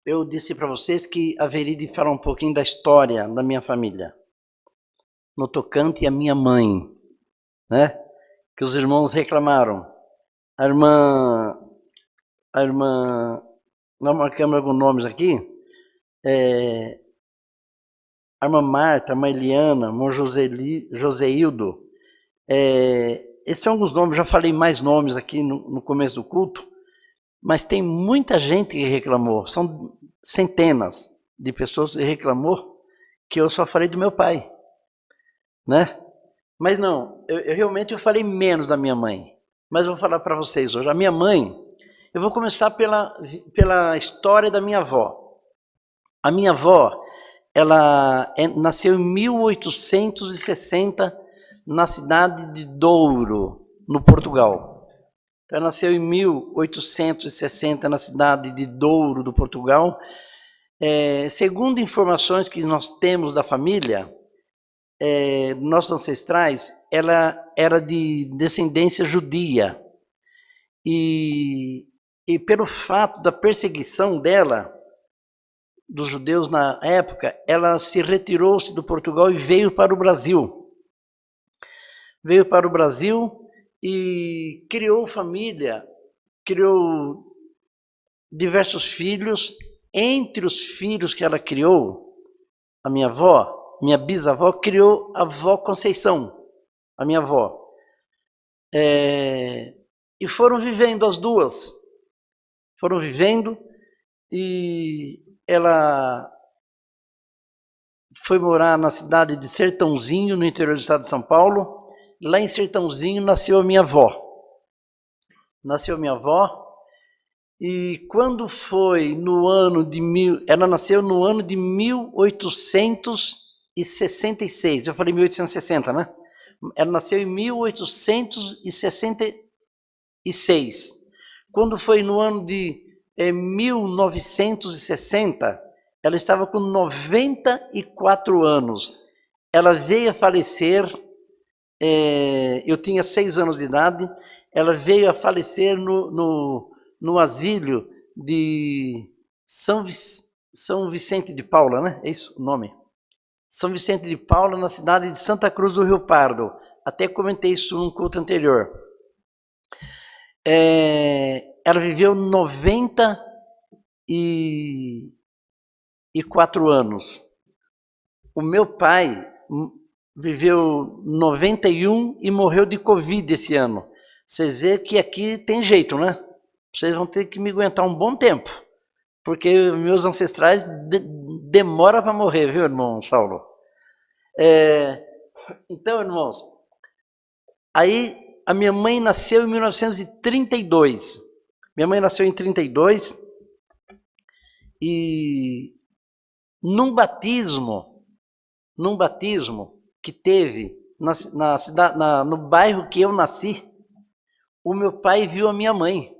eu disse para vocês que haveria de falar um pouquinho da história da minha família, no tocante à minha mãe, né? Que os irmãos reclamaram. A irmã, não marcamos alguns nomes aqui, a irmã Marta, a irmã Eliana, a irmã Joseildo, esses são alguns nomes, já falei mais nomes aqui no começo do culto, mas tem muita gente que reclamou, são centenas de pessoas que reclamou que eu só falei do meu pai, né? Mas não, eu realmente falei menos da minha mãe, mas eu vou falar para vocês hoje. A minha mãe, eu vou começar pela história da minha avó. A minha avó, ela nasceu em 1860 na cidade de Douro, no Portugal. Ela nasceu em 1860 na cidade de Douro, do Portugal. Segundo informações que nós temos da família, nossos ancestrais, ela era de descendência judia. E pelo fato da perseguição dela, dos judeus na época, ela se retirou-se do Portugal e veio para o Brasil. Veio para o Brasil e criou família, criou diversos filhos. Entre os filhos que ela criou, a minha avó, minha bisavó, criou a avó Conceição, a minha avó. E foram vivendo as duas. Foram vivendo e ela foi morar na cidade de Sertãozinho, no interior do estado de São Paulo. Lá em Sertãozinho nasceu a minha avó. Nasceu a minha avó. E quando foi no ano de ela nasceu no ano de 1866. Eu falei 1860, né? Ela nasceu em 1866. Quando foi no ano de 1960, ela estava com 94 anos. Ela veio a falecer, eu tinha 6 anos de idade, ela veio a falecer no asilo de São Vicente de Paula, né? É isso o nome? São Vicente de Paula, na cidade de Santa Cruz do Rio Pardo. Até comentei isso num culto anterior. Ela viveu 94 anos. O meu pai viveu 91 e morreu de Covid esse ano. Vocês veem que aqui tem jeito, né? Vocês vão ter que me aguentar um bom tempo, porque meus ancestrais demoram para morrer, viu, irmão Saulo? Então, irmãos, aí a minha mãe nasceu em 1932. Minha mãe nasceu em 32 e num batismo que teve na cidade, no bairro que eu nasci, o meu pai viu a minha mãe.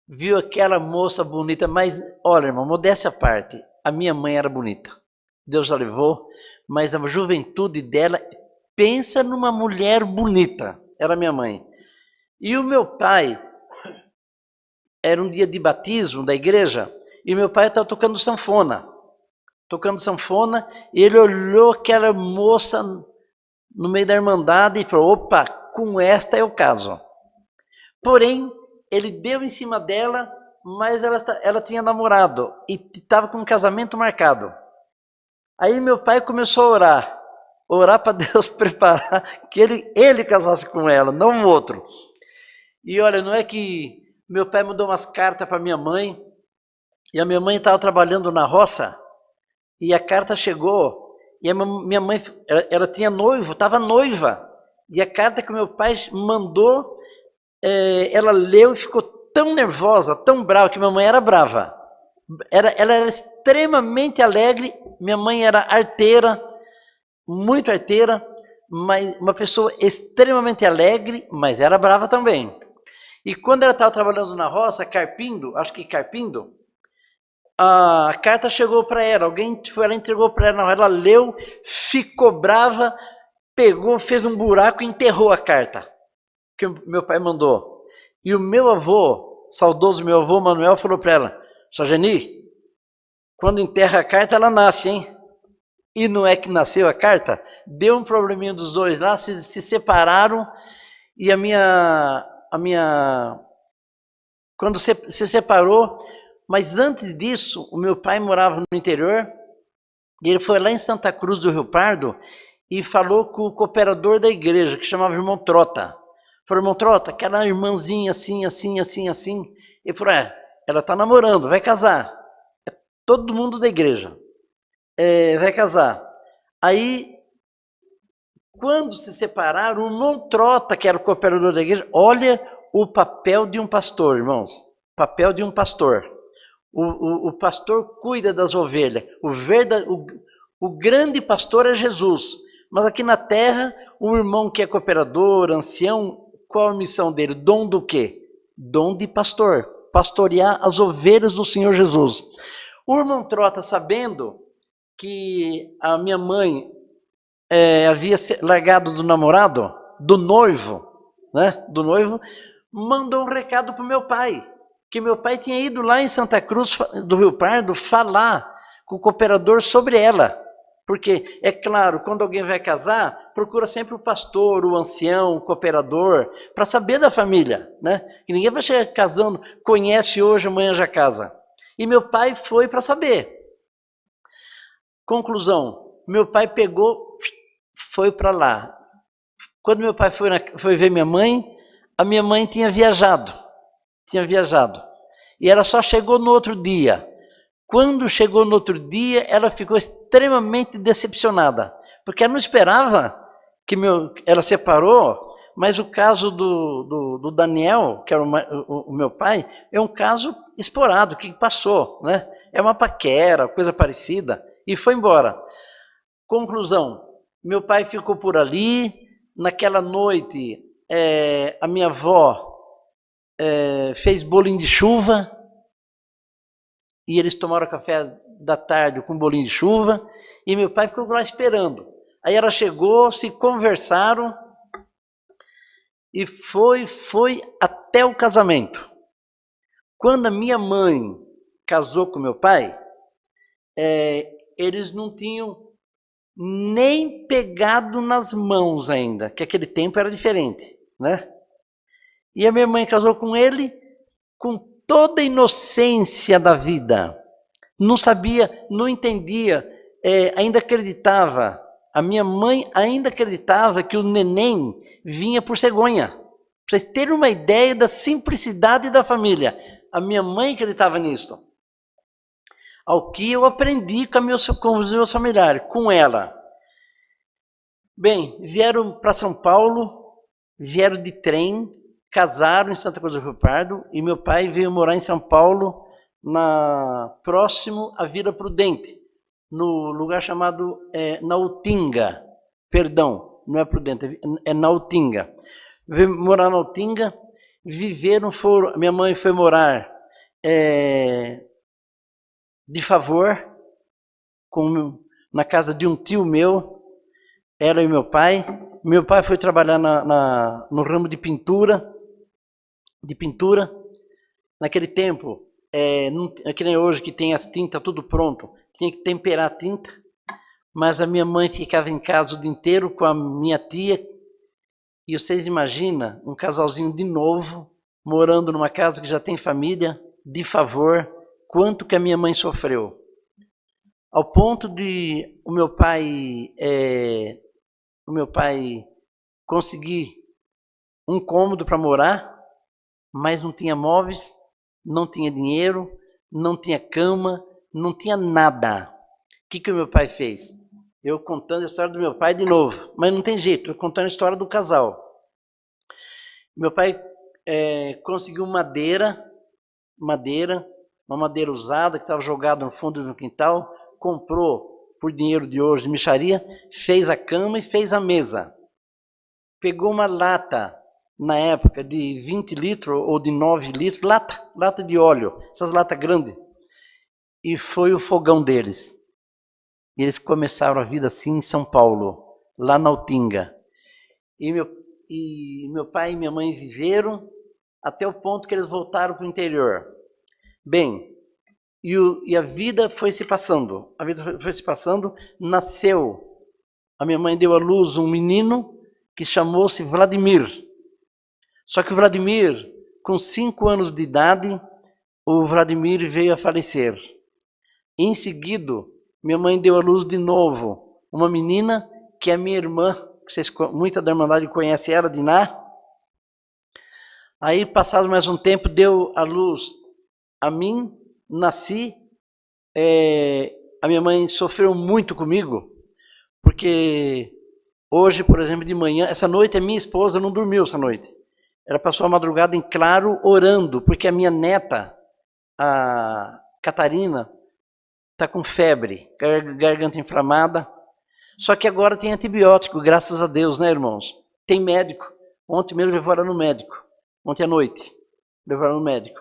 Viu aquela moça bonita, mas, olha, irmão, modéstia à parte, a minha mãe era bonita. Deus a levou, mas a juventude dela, pensa numa mulher bonita, era minha mãe. E o meu pai, era um dia de batismo da igreja, e meu pai estava tocando sanfona, e ele olhou aquela moça no meio da irmandade e falou, opa, com esta eu caso. Porém, ele deu em cima dela, mas ela tinha namorado e estava com um casamento marcado. Aí meu pai começou a orar para Deus preparar que ele casasse com ela, não o outro. E olha, não é que meu pai mandou umas cartas para minha mãe, e a minha mãe estava trabalhando na roça, e a carta chegou, e a minha mãe, ela tinha noivo, estava noiva, e a carta que meu pai mandou, ela leu e ficou tão nervosa, tão brava, que minha mãe era brava. Ela era extremamente alegre, minha mãe era arteira, muito arteira, mas uma pessoa extremamente alegre, mas era brava também. E quando ela estava trabalhando na roça, carpindo, a carta chegou para ela, alguém foi lá e entregou para ela, ela leu, ficou brava, pegou, fez um buraco e enterrou a carta que o meu pai mandou. E o meu avô, saudoso meu avô Manuel, falou para ela, Sra. Geni, Quando enterra a carta, ela nasce, hein? E não é que nasceu a carta? Deu um probleminha dos dois lá, se separaram, e quando se separou, mas antes disso, o meu pai morava no interior, e ele foi lá em Santa Cruz do Rio Pardo e falou com o cooperador da igreja, que chamava irmão Trota. Falou, irmão Trota, aquela irmãzinha assim, assim, assim, assim. Ele falou, ela está namorando, vai casar. É todo mundo da igreja. Vai casar. Aí, quando se separaram, o irmão Trota, que era o cooperador da igreja, olha o papel de um pastor, irmãos. Papel de um pastor. O pastor cuida das ovelhas. O grande pastor é Jesus. Mas aqui na terra, o irmão que é cooperador, ancião, qual a missão dele? Dom do quê? Dom de pastor. Pastorear as ovelhas do Senhor Jesus. O irmão Trota, sabendo que a minha mãe havia largado do namorado, do noivo, né? Do noivo, mandou um recado para o meu pai. Que meu pai tinha ido lá em Santa Cruz do Rio Pardo falar com o cooperador sobre ela. Porque, é claro, quando alguém vai casar, procura sempre o pastor, o ancião, o cooperador, para saber da família, né? Que ninguém vai chegar casando, conhece hoje, amanhã já casa. E meu pai foi para saber. Conclusão, meu pai pegou, foi para lá. Quando meu pai foi ver minha mãe, a minha mãe tinha viajado. E ela só chegou no outro dia. Quando chegou no outro dia, ela ficou extremamente decepcionada, porque ela não esperava que ela separou, mas o caso do Daniel, que era o meu pai, é um caso esporádico, que passou, né? É uma paquera, coisa parecida, e foi embora. Conclusão, meu pai ficou por ali, naquela noite, a minha avó fez bolinho de chuva, e eles tomaram café da tarde com bolinho de chuva, e meu pai ficou lá esperando. Aí ela chegou, se conversaram, e foi até o casamento. Quando a minha mãe casou com meu pai, eles não tinham nem pegado nas mãos ainda, que aquele tempo era diferente, né? E a minha mãe casou com ele com toda a inocência da vida. Não sabia, não entendia, ainda acreditava. A minha mãe ainda acreditava que o neném vinha por cegonha. Para vocês terem uma ideia da simplicidade da família. A minha mãe acreditava nisso. Ao que eu aprendi com os meus familiares, com ela. Bem, vieram para São Paulo, vieram de trem, casaram em Santa Cruz do Rio Pardo, e meu pai veio morar em São Paulo, próximo à Vila Prudente, no lugar chamado Nautinga. Perdão, não é Prudente, é Nautinga. Veio morar na Nautinga, minha mãe foi morar de favor na casa de um tio meu, ela e meu pai. Meu pai foi trabalhar no ramo de pintura. Naquele tempo, não é que nem hoje que tem as tintas tudo pronto, tinha que temperar a tinta, mas a minha mãe ficava em casa o dia inteiro com a minha tia, e vocês imaginam um casalzinho de novo, morando numa casa que já tem família, de favor, quanto que a minha mãe sofreu. Ao ponto de o meu pai conseguir um cômodo para morar, mas não tinha móveis, não tinha dinheiro, não tinha cama, não tinha nada. O que o meu pai fez? Eu contando a história do meu pai de novo, mas não tem jeito, estou contando a história do casal. Meu pai conseguiu uma madeira usada que estava jogada no fundo do quintal, comprou por dinheiro de hoje de mixaria, fez a cama e fez a mesa. Pegou uma lata, na época, de 20 litros ou de 9 litros, lata de óleo, essas latas grandes, e foi o fogão deles. E eles começaram a vida assim em São Paulo, lá na Nautinga. E meu pai e minha mãe viveram até o ponto que eles voltaram para o interior. Bem, e a vida foi se passando. A vida foi se passando, nasceu. A minha mãe deu à luz um menino que chamou-se Vladimir. Só que o Vladimir, com 5 anos de idade, o Vladimir veio a falecer. Em seguida, minha mãe deu à luz de novo uma menina que é minha irmã, vocês, muita da Irmandade conhece ela, Diná. Aí, passado mais um tempo, deu à luz a mim, nasci. A minha mãe sofreu muito comigo, porque hoje, por exemplo, de manhã, essa noite a minha esposa não dormiu essa noite. Ela passou a madrugada em claro orando, porque a minha neta, a Catarina, está com febre, garganta inflamada. Só que agora tem antibiótico, graças a Deus, né, irmãos? Tem médico. Ontem mesmo levou ela no médico. Ontem à noite, levou ela no médico.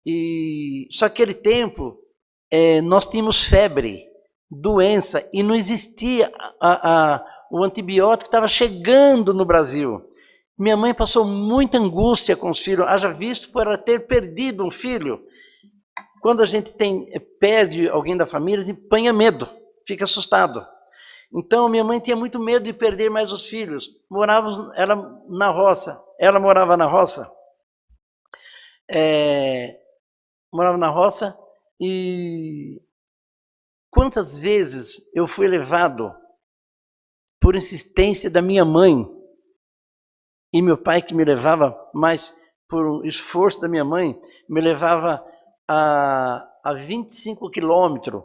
E só que aquele tempo, nós tínhamos febre, doença, e não existia o antibiótico, estava chegando no Brasil. Minha mãe passou muita angústia com os filhos, haja visto por ela ter perdido um filho. Quando a gente perde alguém da família, a gente apanha medo, fica assustado. Então, minha mãe tinha muito medo de perder mais os filhos. Ela morava na roça. Morava na roça e quantas vezes eu fui levado por insistência da minha mãe e meu pai que me levava, mas por esforço da minha mãe, me levava a 25 quilômetros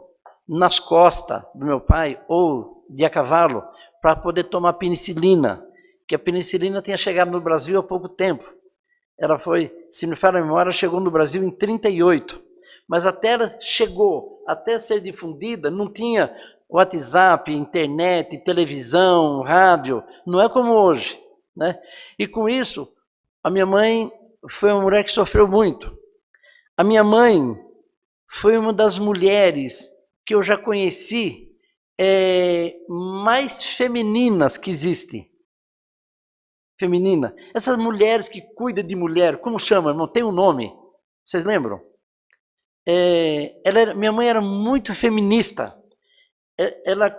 nas costas do meu pai, ou de a cavalo, para poder tomar penicilina, que a penicilina tinha chegado no Brasil há pouco tempo. Ela foi, se me falha a memória, chegou no Brasil em 1938, mas até ela chegou, até ser difundida, não tinha WhatsApp, internet, televisão, rádio, não é como hoje, né? E com isso, a minha mãe foi uma mulher que sofreu muito. A minha mãe foi uma das mulheres que eu já conheci mais femininas que existem. Feminina. Essas mulheres que cuidam de mulher, como chama, irmão? Tem um nome. Vocês lembram? Minha mãe era muito feminista. Ela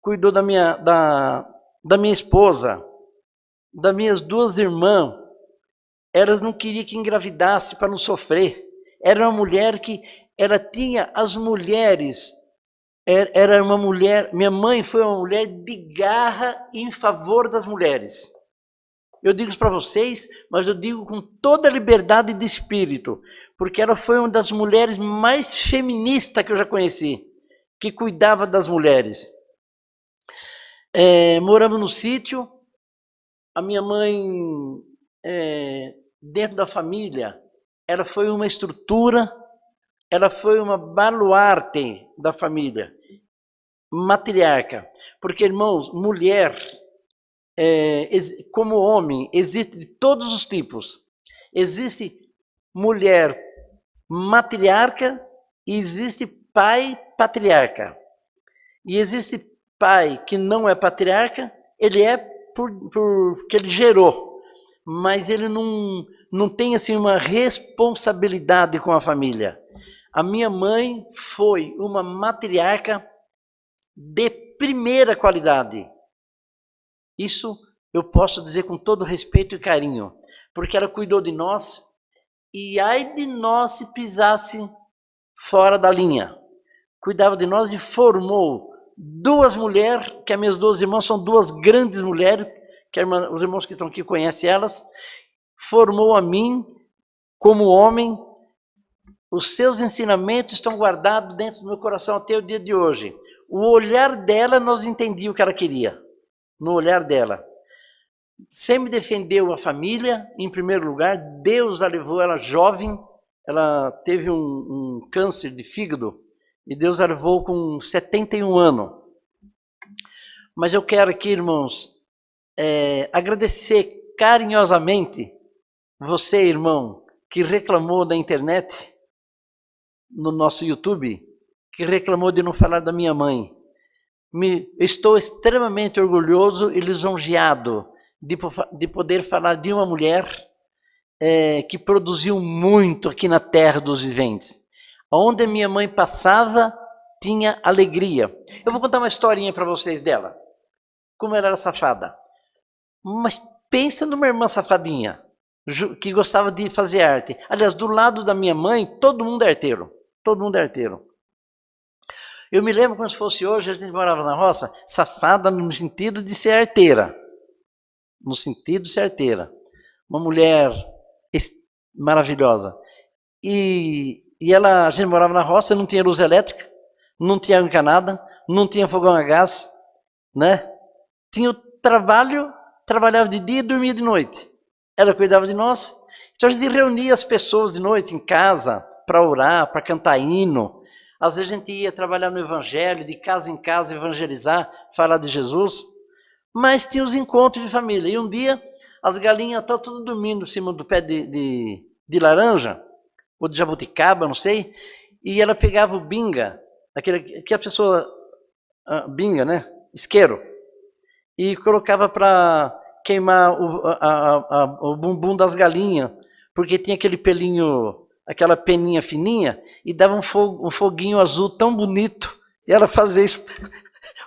cuidou da minha esposa, das minhas 2 irmãs. Elas não queriam que engravidasse para não sofrer. Era uma mulher que ela tinha as mulheres. Era uma mulher. Minha mãe foi uma mulher de garra em favor das mulheres. Eu digo isso para vocês, mas eu digo com toda a liberdade de espírito, porque ela foi uma das mulheres mais feministas que eu já conheci, que cuidava das mulheres. Moramos no sítio. A minha mãe, dentro da família, ela foi uma estrutura, ela foi uma baluarte da família, matriarca. Porque, irmãos, mulher, como homem, existe de todos os tipos. Existe mulher matriarca e existe pai patriarca. E existe pai que não é patriarca, ele é porque ele gerou, mas ele não tem assim uma responsabilidade com a família. A minha mãe foi uma matriarca de primeira qualidade. Isso eu posso dizer com todo respeito e carinho, porque ela cuidou de nós, e ai de nós se pisasse fora da linha. Cuidava de nós e formou 2 mulheres, que as minhas 2 irmãs são 2 grandes mulheres, que os irmãos que estão aqui conhecem elas. Formou a mim como homem. Os seus ensinamentos estão guardados dentro do meu coração até o dia de hoje. O olhar dela, nós entendíamos o que ela queria. No olhar dela. Sempre defendeu a família, em primeiro lugar. Deus a levou, ela jovem. Ela teve um câncer de fígado. E Deus a levou com 71 anos. Mas eu quero aqui, irmãos, agradecer carinhosamente você, irmão, que reclamou da internet, no nosso YouTube, que reclamou de não falar da minha mãe. Estou extremamente orgulhoso e lisonjeado de poder falar de uma mulher que produziu muito aqui na terra dos viventes. Onde a minha mãe passava, tinha alegria. Eu vou contar uma historinha para vocês dela. Como ela era safada. Mas pensa numa irmã safadinha, que gostava de fazer arte. Aliás, do lado da minha mãe, todo mundo é arteiro. Todo mundo é arteiro. Eu me lembro como se fosse hoje, a gente morava na roça, safada no sentido de ser arteira. No sentido de ser arteira. Uma mulher maravilhosa. E a gente morava na roça, não tinha luz elétrica, não tinha água encanada, não tinha fogão a gás, né? Tinha o trabalho, trabalhava de dia e dormia de noite. Ela cuidava de nós. Então a gente reunia as pessoas de noite em casa para orar, para cantar hino. Às vezes a gente ia trabalhar no evangelho, de casa em casa, evangelizar, falar de Jesus. Mas tinha os encontros de família. E um dia as galinhas estavam tudo dormindo em cima do pé de laranja, ou de jabuticaba, não sei. E ela pegava o binga, aquele que a pessoa... binga, né? Isqueiro. E colocava para queimar o bumbum das galinhas, porque tinha aquele pelinho, aquela peninha fininha, e dava um foguinho azul tão bonito. E ela fazia isso.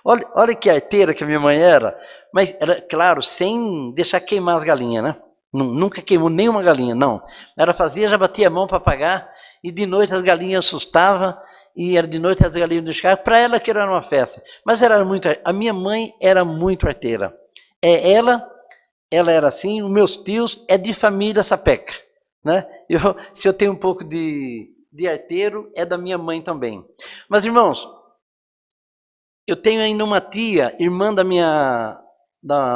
Olha que arteira que a minha mãe era. Mas, era, claro, sem deixar queimar as galinhas, né? Nunca queimou nenhuma galinha, não. Ela fazia, já batia a mão para apagar, e de noite as galinhas assustavam, e era de noite as galinhas do escravo, para ela que era uma festa. Mas ela era muito, a minha mãe era muito arteira. Ela era assim, os meus tios é de família sapeca, né? Se eu tenho um pouco de arteiro, é da minha mãe também. Mas, irmãos, eu tenho ainda uma tia, irmã da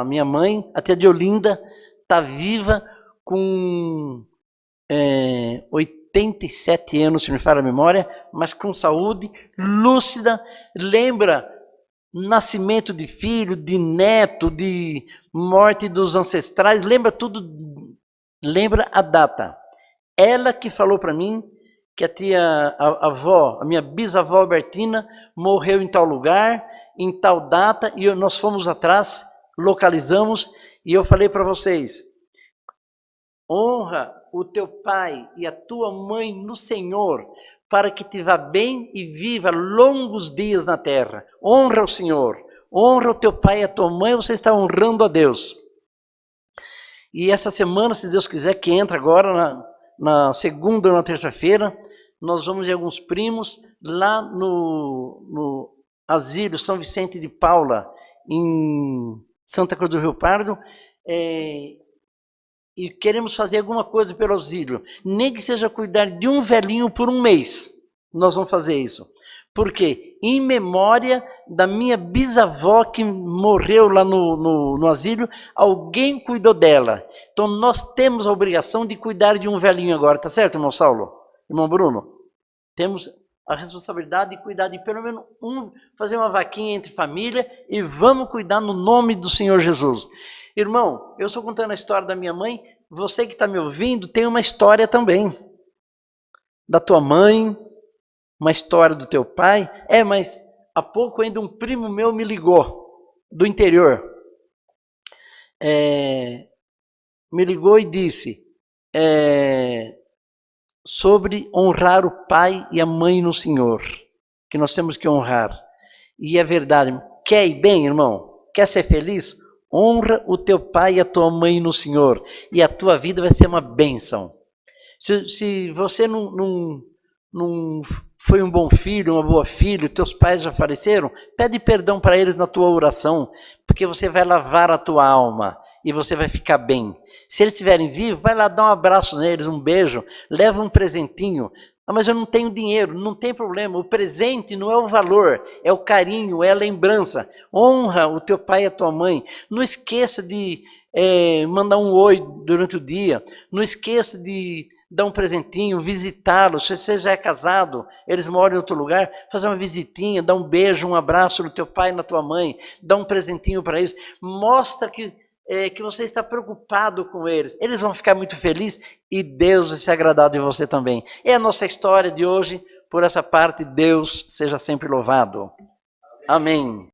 minha mãe, a tia de Olinda, está viva com 87 anos, se me falha a memória, mas com saúde, lúcida, lembra nascimento de filho, de neto, de morte dos ancestrais, lembra tudo, lembra a data. Ela que falou para mim que a minha bisavó Albertina, morreu em tal lugar, em tal data, e nós fomos atrás, localizamos, e eu falei para vocês, honra o teu pai e a tua mãe no Senhor, para que te vá bem e viva longos dias na terra. Honra o Senhor, honra o teu pai e a tua mãe, você está honrando a Deus. E essa semana, se Deus quiser, que entra agora, na segunda ou na terça-feira, nós vamos de alguns primos lá no Asilo São Vicente de Paula, em Santa Cruz do Rio Pardo, e queremos fazer alguma coisa pelo asilo, nem que seja cuidar de um velhinho por um mês, nós vamos fazer isso. Por quê? Em memória da minha bisavó que morreu lá no asilo, alguém cuidou dela. Então nós temos a obrigação de cuidar de um velhinho agora, tá certo, irmão Saulo? Irmão Bruno? Temos a responsabilidade de cuidar de pelo menos fazer uma vaquinha entre família e vamos cuidar no nome do Senhor Jesus. Irmão, eu estou contando a história da minha mãe, você que está me ouvindo tem uma história também. Da tua mãe, uma história do teu pai. Mas há pouco ainda um primo meu me ligou, do interior. Me ligou e disse sobre honrar o pai e a mãe no Senhor, que nós temos que honrar. E é verdade. Quer ir bem, irmão? Quer ser feliz? Honra o teu pai e a tua mãe no Senhor, e a tua vida vai ser uma bênção. Se você não foi um bom filho, uma boa filha, teus pais já faleceram, pede perdão para eles na tua oração, porque você vai lavar a tua alma e você vai ficar bem. Se eles estiverem vivos, vai lá dar um abraço neles, um beijo, leva um presentinho. Mas eu não tenho dinheiro, não tem problema, o presente não é o valor, é o carinho, é a lembrança. Honra o teu pai e a tua mãe, não esqueça de mandar um oi durante o dia, não esqueça de dar um presentinho, visitá-los. Se você já é casado, eles moram em outro lugar, fazer uma visitinha, dar um beijo, um abraço no teu pai e na tua mãe, dar um presentinho para eles, mostra que você está preocupado com eles. Eles vão ficar muito felizes e Deus vai se agradar de você também. É a nossa história de hoje. Por essa parte, Deus seja sempre louvado. Amém.